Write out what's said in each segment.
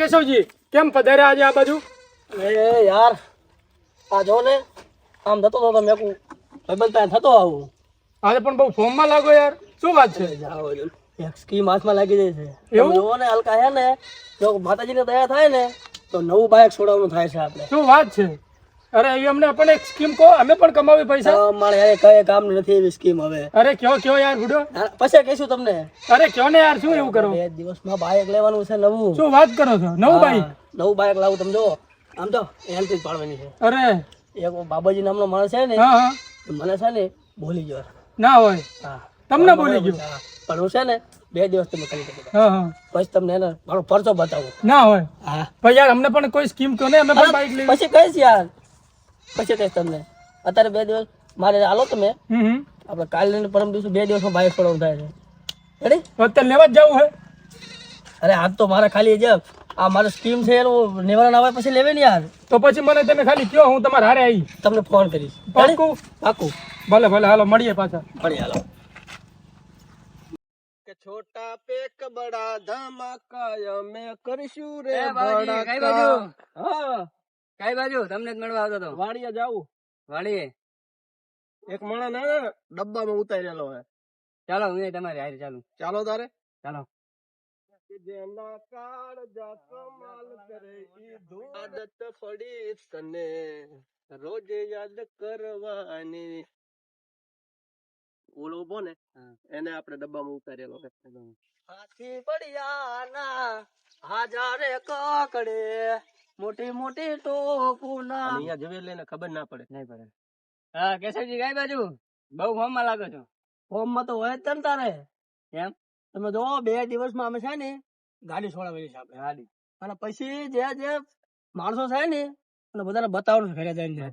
કેશવજી, કેમ પધાર્યા આજે આ બાજુ? એ યાર આ જો ને આમ થતો તો મેં કહું ભાઈબંધ ત્યાં થતો આવું. આજે પણ બહુ ફોર્મમાં લાગો યાર, શું વાત છે? એક સ્કીમ હાથમાં લાગી જાય છે એવું જોવો ને. હલકા છે ને જો માતાજીને દયા થાય ને તો નવું બાઇક છોડવાનું થાય છે આપણે. શું વાત છે? અરે એ અમને પણ એક સ્કીમ કહો, અમે પણ કમાવી પૈસા. મારે યાર કઈ કામ નથી એવી સ્કીમ હવે. અરે કયો કયો યાર ગુડો, પછી કહીશું તમને. અરે કયો ને યાર, શું એવું કરો? 2 દિવસમાં બાઇક લેવાનું છે નવું. શું વાત કરો છો? નવું બાઈક? નવું બાઇક લાવું તમે જો. આમ તો એન્ટ્રી જ પાડવાની છે. અરે એક બાબાજી નામનો માણસ છે ને, હા હા, મને છે ને બોલી ગયો. ના હોય હા તમને બોલી ગયો? પણ હું છે ને 2 દિવસ તમે કરી શકો. હા હા, પછી તમને એને મારો પરચો બતાવું. ના હોય. હા ભાઈ યાર અમને પણ કોઈ સ્કીમ કહો ને, અમે પણ બાઈક લઈ. પછી કહીશ યાર, પછી કહીશ તમને. અત્યારે 2 દિવસ મારે હાલો તમે, આપણે કાલે ને પરમ દિવસે 2 દિવસમાં બાઇક છોડવાનું થાય છે. રેડી? અત્યારે લેવા જ જવું હે? અરે આજ તો મારે ખાલી જે આ મારી સ્કીમ છે એનું નિવારણ આવે પછી લેવે ને યાર. તો પછી મને તમે ખાલી કયો, હું તમારે હારે આવી તમને ફોન કરીશ. પાકું? પાકું. ભલે ભલે, હાલો મળીએ પાછા. મળી હાલો. કે છોટા પેક બડા ધમાકા અમે કરીશું રે બાબાજી, કઈ બાજુ? હા કઈ બાજુ? તમને જ મળવા આવતો હતો. વાડીએ જાવું. વાડીએ? એક માણસ ને ડબ્બામાં ઉતારેલો હે. ચાલો હું તમારે હારે ચાલુ. ચાલો તારે. ચાલો. જેના કાળજા કમાલ કરે ઈ આદત પડી તને રોજ યાદ કરવાની. ઓલો ઉભો ને એને આપણે ડબ્બામાં ઉતારેલો છે. હાથી પડ્યાના હાજારે કાકડે મોટી મોટી ટોપુના. અહીંયા જવે લઈને ખબર ના પડે. નહીં પડે. હા કેશવજી, કઈ બાજુ? બહુ ફોર્મમાં લાગો છો. ફોર્મમાં તો હોય જ છે ને તારે. કેમ? તમે જો 2 દિવસમાં અમે છે ને ગાડી છોડાવેલી છે આપણે. ગાડી? અને પછી જે જે માણસો છે ને અને બધાને બતાવવાનું ઘરે જઈને.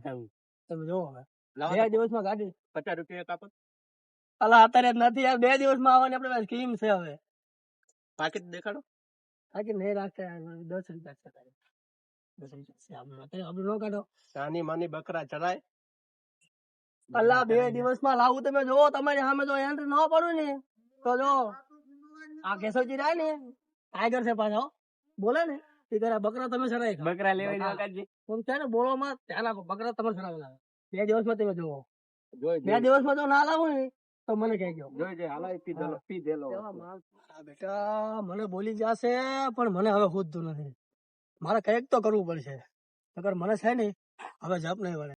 તમે જો હવે 2 દિવસમાં ગાડી 50 રૂપિયા કાપો. અલા અત્યારે નથી યાર, 2 દિવસમાં આવવાની આપણે સ્કીમ છે. હવે પાકીટ દેખાડો. બાકી નહીં રાખતા યાર, 10 રૂપિયા છે તારે. 10 રૂપિયા છે આપણે આપણે ન કાઢો. નાની માની બકરા ચરાય. અલા 2 દિવસમાં લાવું. તમે જો તમારી સામે જો એન્ટ્રી ન પડું ને તો જો આ કેશવજી રહ્યા ને ટાઈગર છે પાછો બોલે ને એ કરે બકરા તમે ચરાય. બકરા લેવા જવા કાઢજી. હું છે ને બોલો માં ધ્યાન આપો. બકરા તમારે ચરાવેલા 2 દિવસમાં તમે જોવો. જોઈ 2 દિવસમાં જો ના લાવું ને તો મને કહેજો. જોઈ હાલા પી દેલો. બેટા મને બોલી જશે પણ મને હવે પૂછતું નથી. મારે કઈક તો કરવું પડશે. અગર મને છે ને હવે જપ નહીં વળે.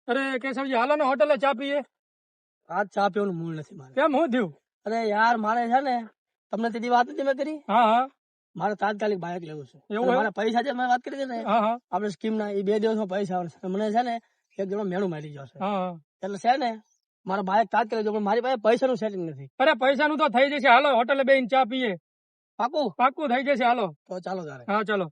અરે કેશવજી, હાલો ને હોટલે ચા પીએ. આજ ચા પીવાનું મૂળ નથી મારે. કેમ, શું થયું? અરે યાર મારે છે ને તમને તેની વાત નથી મેં કરી. હા હા, મારે તાત્કાલિક બાઇક લેવું છે. એવું મારા પૈસા જે મેં વાત કરી હતી ને હા હા આપણે સ્કીમ ના એ 2 દિવસમાં પૈસા આવશે. મને છે ને એક જણો મેણું મારી ગયો છે. હા. એટલે છે ને મારા બાઇક તાત્કાલિક જો, પણ મારી પાસે પૈસાનું સેટિંગ નથી. અરે પૈસાનું તો થઈ જશે, હાલો હોટલે બેહીને ચા પીએ. પાકું? પાક્કું થઈ જશે, હાલો. તો ચાલો તારે. હા ચાલો.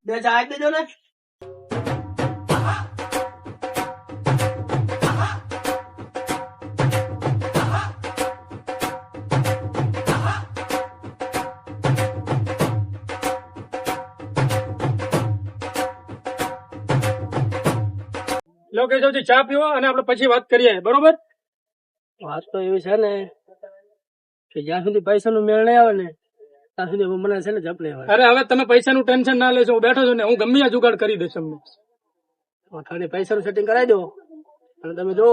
બે ચા આપી દેજો ને. લો કેશવજી, ચા પીવો અને આપણે પછી વાત કરીએ, બરોબર? વાત તો એવી છે ને કે જ્યાં સુધી પૈસાનો મેળ નહીં આવે ને ત્યાં સુધી મને છે ને જપ નહીં આવે. અરે હવે તમે પૈસાનું ટેન્શન ના લેશો, હું બેઠો છું ને, હું ગમે ત્યાં જુગાડ કરી દઈશ તમને. ખાલી પૈસાનું સેટિંગ કરાવી દો અને તમે જો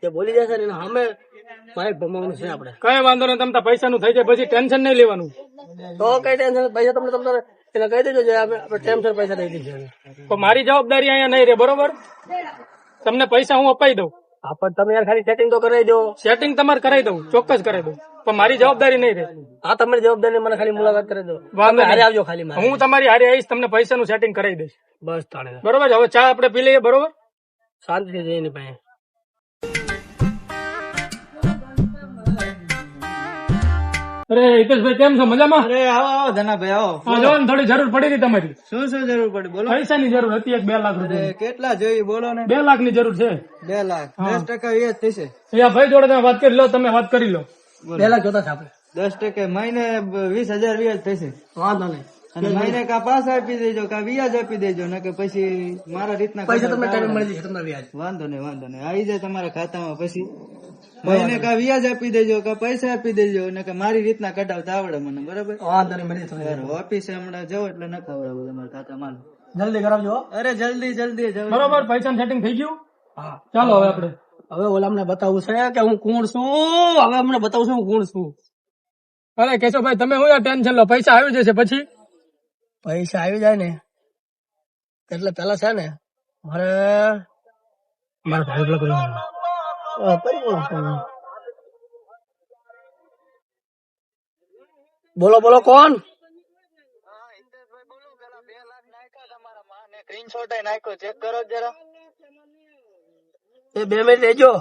જે બોલી જશે ને અમે બાઇક ભમાવાનું છે આપણે. કઈ વાંધો નહીં, તમે પૈસાનું થઈ જાય પછી ટેન્શન નહીં લેવાનું. તો કઈ ટેન્શન પૈસા તમને તમને એને કહી દેજો જે આપણે ટેન્શન પૈસા દઈ દીધું. તો મારી જવાબદારી અહીંયા નહીં રહે, બરોબર? તમને પૈસા હું અપાઈ દઉં. હા પણ તમે યાર ખાલી સેટિંગ તો કરાવી દો. સેટિંગ તમારે કરાવી દઉં, ચોક્કસ કરાવી દઉં, પણ મારી જવાબદારી નહીં રહે. હા તમારી જવાબદારી મને ખાલી મુલાકાત કરી દો. વાંધો હારે નહીં. આવજો ખાલી મારે. હું તમારી હારે આવીશ, તમને પૈસાનું સેટિંગ કરાવી દઈશ. બસ તાણે બરોબર? હવે ચા આપણે પી લઈએ, બરોબર? શાંતિથી જઈને પાસે. અરે હિતેશભાઈ, કેમ છો? મજામાં? અરે આવો આવો ધનાભાઈ આવો. હા, જો ને થોડી જરૂર પડી હતી તમારી. શું જરૂર પડી બોલો. પૈસાની જરૂર હતી, 2 લાખ રૂપિયા. કેટલા જોઈએ બોલો ને. 2 લાખ ની જરૂર છે. 2 લાખ હા. 10% વ્યાજ થશે. અહીંયા ભાઈ જોડે તમે વાત કરી લો, તમે વાત કરી લો. 2 લાખ જોતા છે આપણે. 10% મહિને 20,000 વ્યાજ થશે. વાંધો નહીં. અને મહિને કા પાસ આપી દેજો કા વ્યાજ આપી દેજો ને કે પછી મારા રીતના પૈસા તમને કઢાવતા ટાઈમે આવડે. મળી જશે તમને વ્યાજ. વાંધો નહીં આવી જાય તમારા ખાતામાં પછી મહિને કા વ્યાજ આપી દેજો કા પૈસા આપી દેજો ને કે મારી રીતના કઢાવતા આવડે મને બરાબર. વાંધો નહીં મળી જશે. ઓફિસે હમણાં જાઓ એટલે ન ખવડાવું તમારા ખાતામાં. જલ્દી કરાવજો હો. અરે જલ્દી જાઓ. બરોબર પૈસા સેટિંગ થઈ ગયું. હા ચાલો હવે આપણે હવે ઓલા અમને બતાવવું છે કે હું કોણ છું. હવે અમને બતાવું છું હું કોણ છું. અરે કેશવભાઈ તમે હું ટેન્શન લો, પૈસા આવી જશે પછી. પૈસા આવી જાય ને એટલે પેલા છે ને મારે મારા ભાઈ પેલો કર્યો. બોલો બોલો કોણ? સ્ક્રીનશોટ નાખ્યો ચેક કરો જરા. એ 2 મિનિટ લેજો.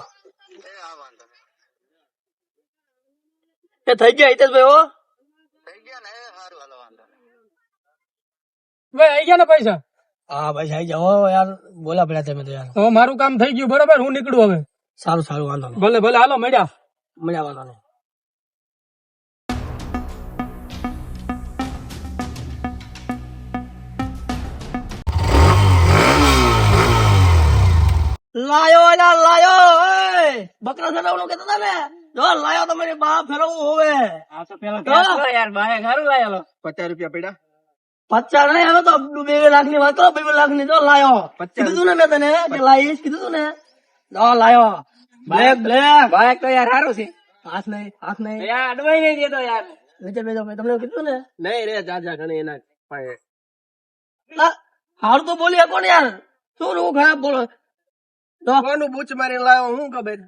એ થઈ ગયા હિતેશભાઈ હો. ભાઈ આવી ગયા ને પૈસા? હા ભાઈ આવી જાઓ યાર. બોલા પડ્યા તમે તો યાર. તો મારું કામ થઈ ગયું બરોબર, હું નીકળું હવે. સારું સારું વાંધો નહીં. ભલે ભલે હાલો મળ્યા. મજા વાંધો નહીં. લાયો યાર લાયો. બકરા સડાવવાનું કેતા હતા ને, જો લાયો તો મારી બા ફેરવવું હોવે. આ તો પેલા યાર બાય ઘરું લાયેલો. 50 રૂપિયા પડ્યા. 50 નહીં હવે તો 2 લાખ ની વાત કરો. 2 લાખ ની જો લાયો. કીધું તું ને મેં તને કે લાઈશ, કીધું તું ને. જો લાયો બ્લેક બ્લેક. બાય તો યાર સારું છે હાથ નહીં યાર, અડવાઈ નહીં દેતો યાર. નીચે બેસો. મેં તમને કીધું ને. નહીં રે જાજા ઘણી એના પાસે. હારું તો બોલી શકો ને યાર. શું હું ખરાબ બોલો. કોનું બૂચ મારી લાવ્યો હું ખબર.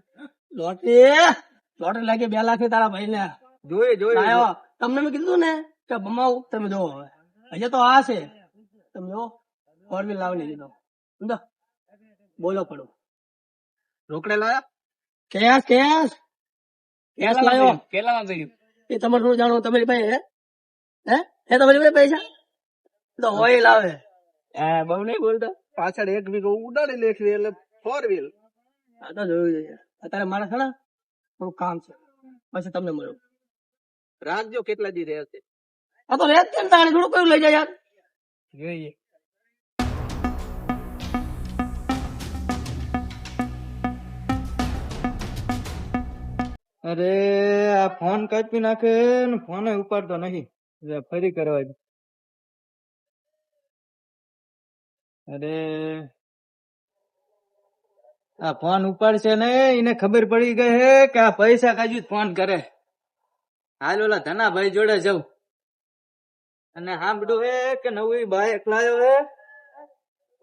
લોટરી લાગી 2 લાખ ની તારા ભાઈ ને જોઈ લાયો. તમને મેં કીધું ને કે ભમાવું. તમે જોવો હવે હજી તો આ છે. તમે જો 4 વ્હીલ લાવી નહીં દીધો. સમજો બોલો પડો. રોકડે લાયા. કેશ લાયો. કેટલામાં પડ્યું? એ તમારે શું જાણવું તમારી પાસે હે તમારી પાસે પૈસા તો હોય લાવે. બહુ નહીં બોલતો. પાછળ 1 વીઘો ઉડાડી લેખવી એટલે 4 વ્હીલ. આ તો જોયું જોઈએ. અત્યારે મારા છે ને થોડું કામ છે, પછી તમને મળ્યું. રાખજો કેટલા દી રહ્યા છે. આ તો રેત કેમ તાણે થોડું કયું લઈ જાય યાર. જોઈએ. અરે આ ફોન કાપી નાખે ને ફોન ઉપાડતો નહીં. ફરી કરવા દે. અરે આ ફોન ઉપાડશે ને એને ખબર પડી ગઈ હે કે આ પૈસા કાજુ ફોન કરે. હાલ ઓલા ધનાભાઈ જોડે જવું અને સાંભળ્યું હે કે નવી બાઇક લાવ્યો હે.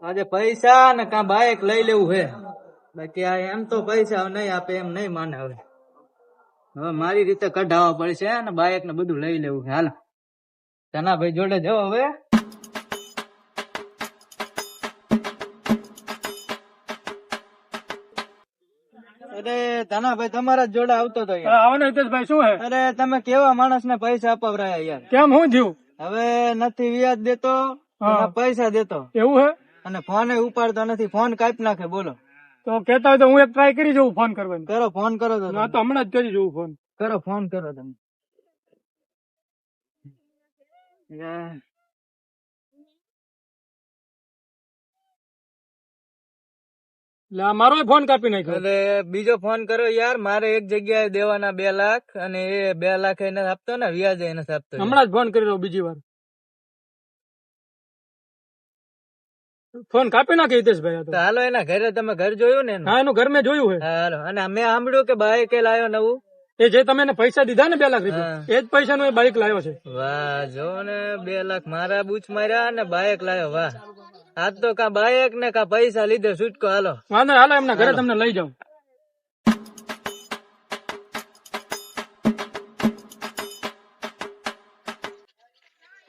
આજે પૈસા ને કા બાઇક લઈ લેવું હે. બાકી આ એમ તો પૈસા નહીં આપે એમ નહીં માને. હવે મારી રીતે કઢાવવા પડશે ને બાઇક ને બધું લઈ લેવું છે. હાલ ધનાભાઈ જોડે જાઓ હવે. અરે ધનાભાઈ તમારા જોડે આવતો હતો યાર. આવો ને હિતેશભાઈ, શું હે? અરે તમે કેવા માણસ ને પૈસા અપાવરાયા યાર. કેમ હું થયું? હવે નથી વ્યાજ દેતો ના પૈસા દેતો એવું હે? અને ફોન ઉપાડતો નથી. ફોન કાપી નાખે. બોલો તો કેતા હોય તો હું એક ટ્રાય કરી જોઉં ફોન કરવાની. કરો ફોન કરો તો. ના તો હમણાં જ કરી જોઉં ફોન. કરો ફોન કરો તમે. લે આ મારો ફોન કાપી નાખ્યો. એટલે બીજો ફોન કરો યાર. મારે એક જગ્યાએ દેવાના 2 લાખ અને એ 2 લાખ એને આપતો ને વ્યાજ એને આપતો. હમણાં જ ફોન કરી દઉં બીજી વાર. ફોન કાપી નાખે હિતેશભાઈ. આ તો હાલો એના ઘરે તમે ઘર જોયું ને એનું? હા એનું ઘર મેં જોયું હે. હાલો. અને મેં સાંભળ્યું કે બાઈક એ લાવ્યો નવું. એ જે તમે એને પૈસા દીધા ને 2 લાખ રૂપિયા, એ જ પૈસા નું એ બાઇક લાવ્યો છે. વાહ જો ને 2 લાખ મારા બૂચ માર્યા ને બાઈક લાવ્યો. વાહ આજ તો કા બાઈક ને કા પૈસા લીધે છૂટકો. હાલો વાંધો નહીં, હાલો એમના ઘરે તમને લઈ જાઉં.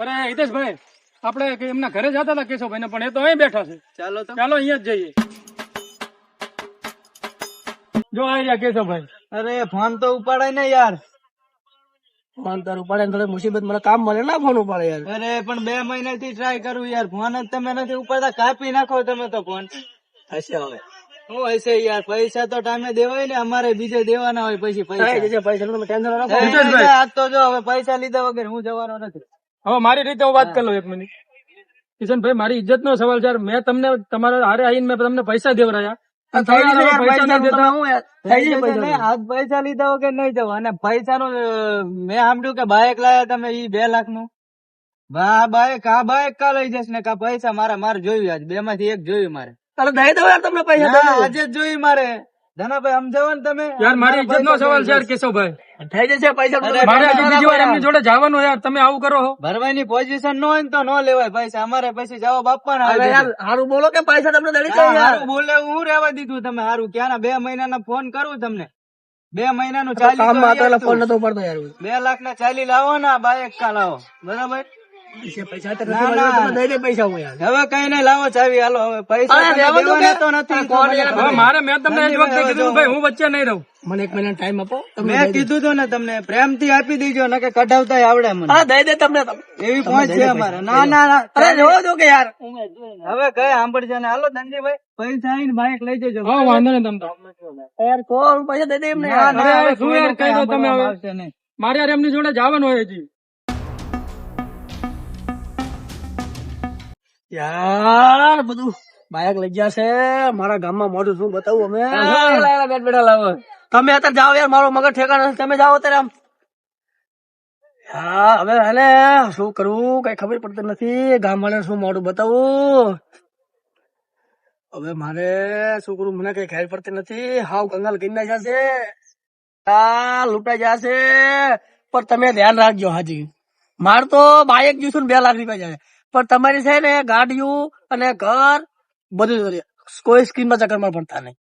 અરે હિતેશભાઈ, આપણે એમના ઘરે જતા હતા કેશવભાઈ ને, પણ એ તો અહીં બેઠા છે. ચાલો તો. ચાલો અહીંયા જ જઈએ. જો આવી રહ્યા કેશવભાઈ. અરે ફોન તો ઉપાડાય ને યાર. ફોન તાર ઉપાડે થોડી મુસીબત મને કામ મળે ના ફોન ઉપાડે યાર. અરે પણ 2 મહિનાથી ટ્રાય કરું યાર. ફોન જ તમે નથી ઉપાડતા. કાપી નાખો તમે તો ફોન. હશે હવે શું હશે યાર. પૈસા તો ટાઈમે દેવાય ને. અમારે બીજે દેવાના હોય પછી થઈ પૈસા. જશે પૈસા તમે ટેન્શન ના રાખો. હિતેશભાઈ. આજ તો જો હવે પૈસા લીધા વગર હું જવાનો નથી. હવે મારી રીતે હું વાત કરી લઉં 1 મિનિટ. કિશનભાઈ, મારી ઇજ્જત નો સવાલ છે યાર. મેં તમને તમારા હારે આવીને મેં તમને પૈસા દેવરાયા અને તમે થઈ જશે યાર, પૈસા નહીં દેતા. હું યાર, થઈ જશે થઈ જશે ને, આજ પૈસા લીધા વગર નહીં જવું. અને પૈસાનું મેં સાંભળ્યું કે બાઇક લાયા તમે ઈ 2 લાખ નું. બાઇક કા લઈ જશ ને કા પૈસા મારે જોયું. આજ 2 માંથી 1 જોયું મારે. અરે દઈ દો યાર તમને પૈસા. ના, આજે જ જોયું મારે. ધનાભાઈ સમજાવો ને તમે. યાર મારી ઇજ્જત નો સવાલ છે યાર કેશવભાઈ. થઈ જશે પૈસા. મારે આજે બીજી વાર એમની જોડે જવાનું યાર. તમે આવું કરો છો. ભરવાની પોઝિશન ન હોય ને તો ન લેવાય પૈસા. અમારે પછી જવાબ આપવાના હવે યાર હારું બોલો કે પૈસા તમને દડી જાય યાર. હારું બોલે હું રેવા દીધું તમે. હારું ક્યાંના 2 મહિનાના ફોન કરું તમને. 2 મહિનાનું ચાલી કામમાં હતો એટલે ફોન નતો પડતો યાર. 2 લાખ ના ચાલી લાવો ને બાઇક કા લાવો. બરાબર. પૈસા તો નથી મળ્યા, તમે દઈ દે પૈસા હું યાર. હવે કઈ નહીં, લાવો ચાવી. હાલો હવે પૈસા અરે તમે રહેવા દો દેવાના કે? તો નથી. કોણ યાર? હવે મારે મેં તમને એ જ વખતે કીધું ભાઈ હું વચ્ચે નહીં રહું. મને 1 મહિના ટાઈમ આપો. મેં કીધું તો ને તમને પ્રેમથી આપી દીજો ને કે કઢાવતા આવડે મને. હા દઈ દે તમને. એવી પહોંચ છે અમારે. ના અરે જોવો જો કે યાર. હવે કઈ સાંભળજો ને. હાલો ધનજીભાઈ, પૈસા આવીને બાઇક લઈ જજો. હા વાંધો નહીં તમ તો. યાર કોણ પૈસા દઈ દે એમને યાર. અરે હવે શું યાર કહી દો તમે હવે. આવશે નહીં. મારે યાર એમની જોડે જવાનું હોય હજી. યાર બધું બાયક લઈ ગયા છે. મારા ગામમાં મોઢું શું બતાવું અમે. બેટ બેઠા લાવો. તમે અત્યારે જાઓ યાર, મારો મગજ ઠેકાણા નથી. તમે જાઓ અત્યારે આમ. હા હવે હાલે શું કરવું કઈ ખબર પડતી નથી. ગામ વાળા શું મોઢું બતાવું. હવે મારે શું કરવું મને કઈ ખ્યાલ પડતી નથી. હાવ કંગાલ કરી નાખ્યા છે. લૂંટાઈ જશે. પણ તમે ધ્યાન રાખજો. હાજી માર તો બાઇક જોઈશું ને 2 લાખ રૂપિયા જાય. પણ તમારી છે ને ગાડીઓ અને ઘર બધું કોઈ સ્કીમ માં ચક્કરમાં પડતા નહીં.